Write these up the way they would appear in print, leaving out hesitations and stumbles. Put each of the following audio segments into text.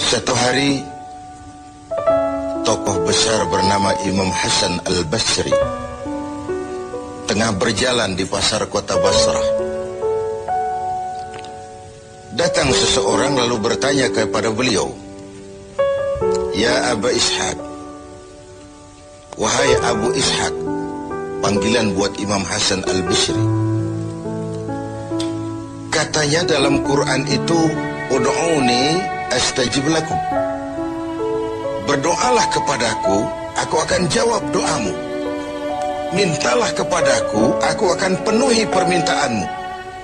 Satu hari, tokoh besar bernama Imam Hasan Al-Basri tengah berjalan di pasar kota Basrah. Datang seseorang lalu bertanya kepada beliau, "Ya Aba Ishaq," wahai Abu Ishaq, panggilan buat Imam Hasan Al-Basri. Katanya dalam Quran itu, "Ud'uni astajib lakum." Berdoalah kepadaku, aku akan jawab doamu. Mintalah kepadaku, aku akan penuhi permintaanmu.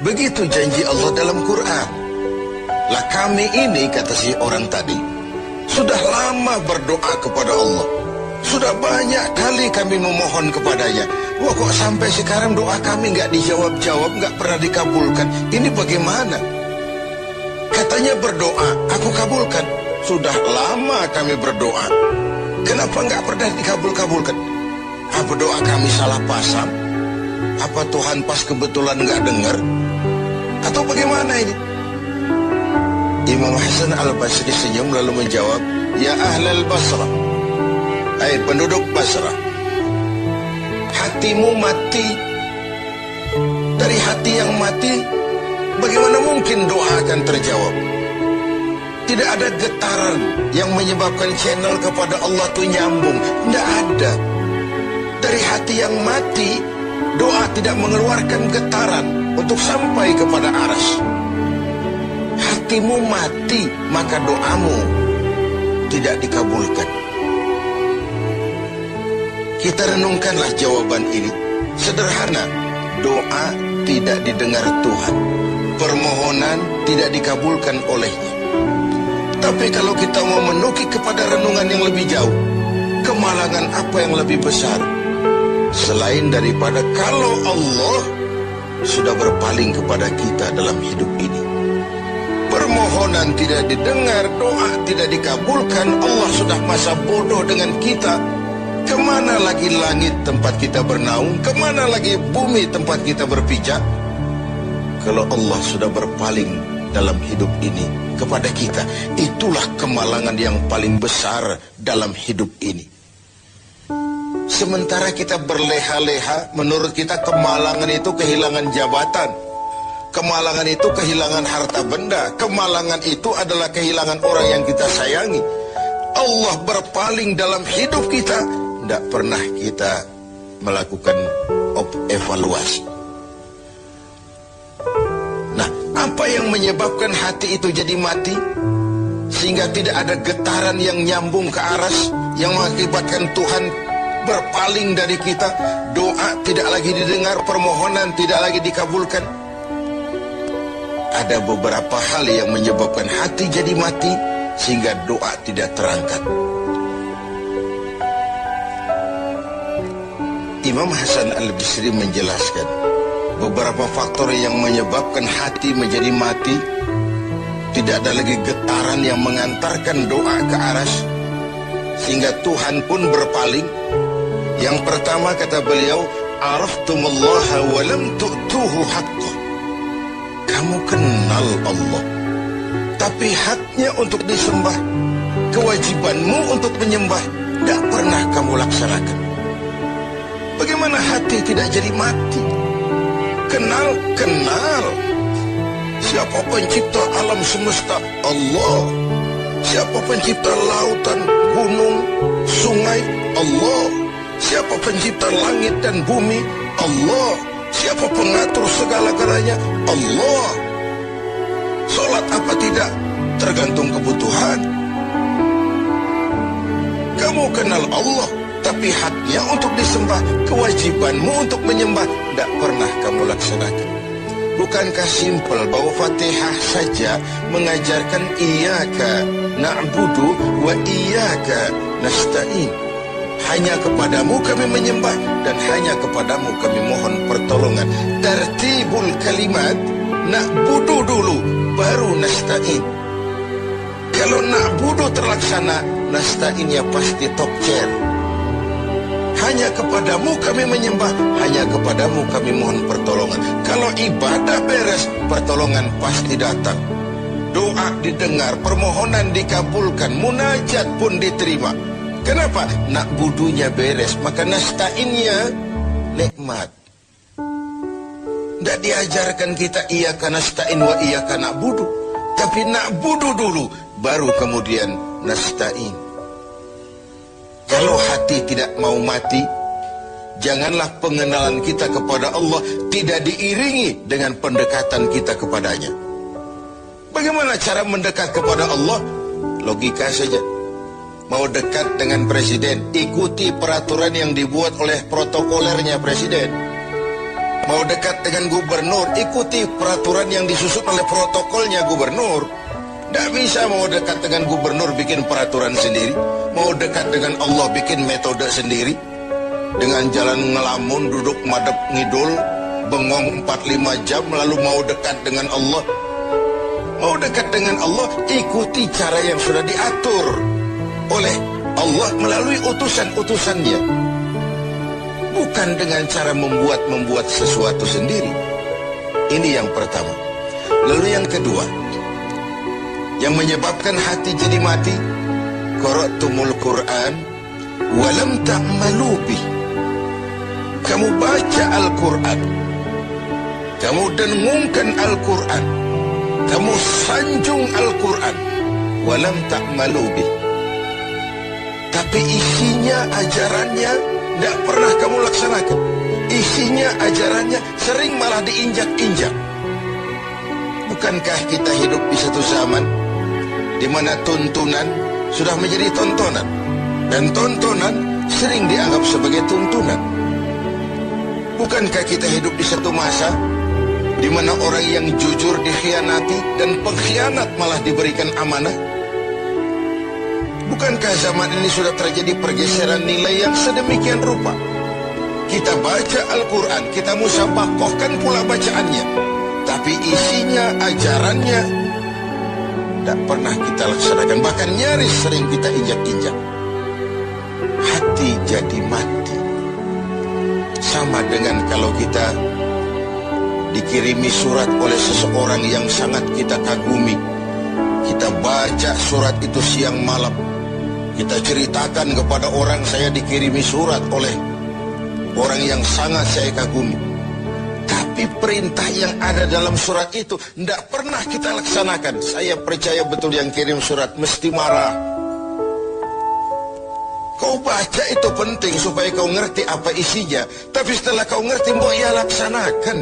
Begitu janji Allah dalam Quran. Lah kami ini, kata si orang tadi, sudah lama berdoa kepada Allah. Sudah banyak kali kami memohon kepadanya. Wah, kok sampai sekarang doa kami nggak dijawab-jawab, nggak pernah dikabulkan. Ini bagaimana? Katanya berdoa, aku kabulkan. Sudah lama kami berdoa. Kenapa nggak pernah dikabul-kabulkan? Apa doa kami salah pasang? Apa Tuhan pas kebetulan nggak dengar? Atau bagaimana ini? Imam Hasan Al-Basri senyum lalu menjawab, "Ya ahlal Basrah, hai penduduk Basrah, hatimu mati. Dari hati yang mati, bagaimana mungkin doa akan terjawab? Tidak ada getaran yang menyebabkan channel kepada Allah itu nyambung. Tidak ada. Dari hati yang mati, doa tidak mengeluarkan getaran untuk sampai kepada aras. Hatimu mati, maka doamu tidak dikabulkan." Kita renungkanlah jawaban ini. Sederhana, doa tidak didengar Tuhan. Permohonan tidak dikabulkan olehnya. Tapi kalau kita mau menukik kepada renungan yang lebih jauh, kemalangan apa yang lebih besar selain daripada kalau Allah sudah berpaling kepada kita dalam hidup ini? Permohonan tidak didengar, doa tidak dikabulkan, Allah sudah masa bodoh dengan kita. Kemana lagi langit tempat kita bernaung? Kemana lagi bumi tempat kita berpijak? Kalau Allah sudah berpaling dalam hidup ini kepada kita, itulah kemalangan yang paling besar dalam hidup ini. Sementara kita berleha-leha, menurut kita kemalangan itu kehilangan jabatan, kemalangan itu kehilangan harta benda, kemalangan itu adalah kehilangan orang yang kita sayangi. Allah berpaling dalam hidup kita, tidak pernah kita melakukan evaluasi. Nah, apa yang menyebabkan hati itu jadi mati? Sehingga tidak ada getaran yang nyambung ke aras, yang mengakibatkan Tuhan berpaling dari kita. Doa tidak lagi didengar, permohonan tidak lagi dikabulkan. Ada beberapa hal yang menyebabkan hati jadi mati, sehingga doa tidak terangkat. Imam Hasan Al-Basri menjelaskan beberapa faktor yang menyebabkan hati menjadi mati. Tidak ada lagi getaran yang mengantarkan doa ke aras, sehingga Tuhan pun berpaling. Yang pertama, kata beliau, "Araftumullaha wa lam tu'tuhu haqqah." Kamu kenal Allah, tapi haknya untuk disembah, kewajibanmu untuk menyembah, tidak pernah kamu laksanakan. Bagaimana hati tidak jadi mati? Kenal. Siapa pencipta alam semesta? Allah. Siapa pencipta lautan, gunung, sungai? Allah. Siapa pencipta langit dan bumi? Allah. Siapa pengatur segala-galanya? Allah. Salat apa tidak? Tergantung kebutuhan. Kamu kenal Allah, tapi haknya untuk disembah, kewajibanmu untuk menyembah, tidak pernah kamu laksanakan. Bukankah simpel bahwa Fatihah saja mengajarkan iyyaka na'budu wa iyyaka nasta'in? Hanya kepadamu kami menyembah dan hanya kepadamu kami mohon pertolongan. Tertibul kalimat, na'budu dulu, baru nasta'in. Kalau na'budu terlaksana, nasta'innya pasti top chair. Hanya kepadamu kami menyembah, hanya kepadamu kami mohon pertolongan. Kalau ibadah beres, pertolongan pasti datang. doa didengar, permohonan dikabulkan, munajat pun diterima. Kenapa? Nak budunya beres, maka nasta'innya nikmat. Tidak diajarkan kita iyyaka nasta'in wa iyyaka na'budu, tapi na'budu dulu, baru kemudian nasta'in. Kalau hati tidak mau mati, janganlah pengenalan kita kepada Allah tidak diiringi dengan pendekatan kita kepadanya. Bagaimana cara mendekat kepada Allah? Logika saja. Mau dekat dengan presiden, ikuti peraturan yang dibuat oleh protokolernya presiden. Mau dekat dengan gubernur, ikuti peraturan yang disusun oleh protokolnya gubernur. Tidak bisa mau dekat dengan gubernur bikin peraturan sendiri. Mau dekat dengan Allah bikin metode sendiri. Dengan jalan ngelamun, duduk madep ngidul, bengong 4-5 jam, lalu mau dekat dengan Allah. Mau dekat dengan Allah, ikuti cara yang sudah diatur oleh Allah melalui utusan-utusannya. Bukan dengan cara membuat sesuatu sendiri. Ini yang pertama. Lalu yang kedua, yang menyebabkan hati jadi mati, qara'tumul Qur'an walam ta'malu bih. Kamu baca Al-Quran, kamu dengungkan Al-Quran, kamu sanjung Al-Quran, walam ta'malu bih, tapi isinya, ajarannya tidak pernah kamu laksanakan. Isinya, ajarannya sering malah diinjak-injak. Bukankah kita hidup di satu zaman di mana tuntunan sudah menjadi tontonan, dan tontonan sering dianggap sebagai tuntunan? Bukankah kita hidup di satu masa di mana orang yang jujur dikhianati dan pengkhianat malah diberikan amanah? Bukankah zaman ini sudah terjadi pergeseran nilai yang sedemikian rupa? Kita baca Al-Quran, kita musabakohkan pula bacaannya, tapi isinya, ajarannya tidak pernah kita laksanakan. Bahkan nyaris sering kita injak-injak. Hati jadi mati. Sama dengan kalau kita dikirimi surat oleh seseorang yang sangat kita kagumi. Kita baca surat itu siang malam. Kita ceritakan kepada orang, saya dikirimi surat oleh orang yang sangat saya kagumi. Tapi perintah yang ada dalam surat itu tidak pernah kita laksanakan. Saya percaya betul yang kirim surat mesti marah. Kau baca itu penting supaya kau ngerti apa isinya, tapi setelah kau ngerti, mau ya laksanakan.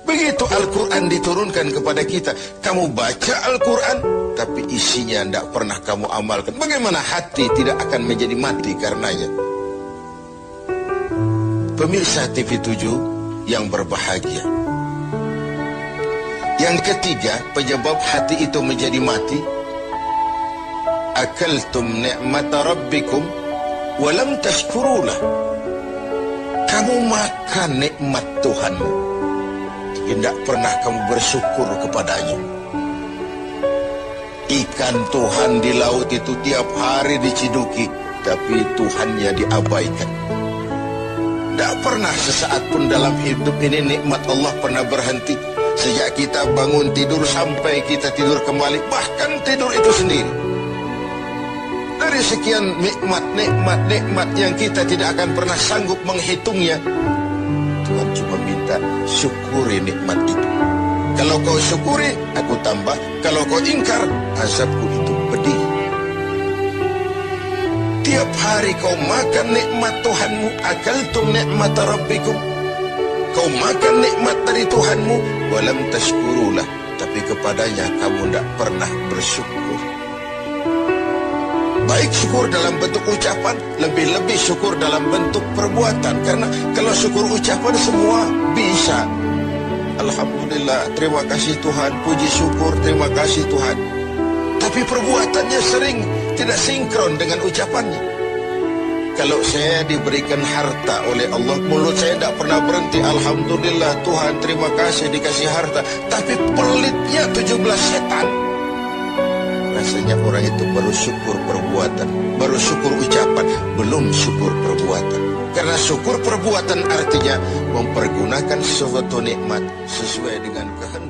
Begitu Al-Quran diturunkan kepada kita, kamu baca Al-Quran, tapi isinya tidak pernah kamu amalkan. Bagaimana hati tidak akan menjadi mati karenanya? Pemirsa TV7 yang berbahagia, yang ketiga penyebab hati itu menjadi mati, akaltum ni'mata rabbikum walam tashkurulah. Kamu makan nikmat Tuhanmu, tidak pernah kamu bersyukur kepadanya. Ikan Tuhan di laut itu tiap hari diciduki, tapi Tuhannya diabaikan. Tidak pernah sesaat pun dalam hidup ini nikmat Allah pernah berhenti. Sejak kita bangun tidur sampai kita tidur kembali, bahkan tidur itu sendiri. Dari sekian nikmat yang kita tidak akan pernah sanggup menghitungnya, Tuhan cuma minta syukuri nikmat itu. Kalau kau syukuri, aku tambah. Kalau kau ingkar, azabku itu pedih. Tiap hari kau makan nikmat Tuhanmu, akaltum ni'mata rabbikum. Kau makan nikmat dari Tuhanmu, walam tashkurulah, tapi kepadanya kamu tidak pernah bersyukur. Baik syukur dalam bentuk ucapan, lebih-lebih syukur dalam bentuk perbuatan. Karena kalau syukur ucapan semua bisa. Alhamdulillah, terima kasih Tuhan, puji syukur, terima kasih Tuhan. Tapi perbuatannya sering tidak sinkron dengan ucapannya. Kalau saya diberikan harta oleh Allah, mulut saya tidak pernah berhenti. Alhamdulillah Tuhan, terima kasih dikasih harta. Tapi pelitnya 17 setan. Rasanya orang itu baru syukur perbuatan, baru syukur ucapan, belum syukur perbuatan. Karena syukur perbuatan artinya mempergunakan suatu nikmat sesuai dengan kehendak.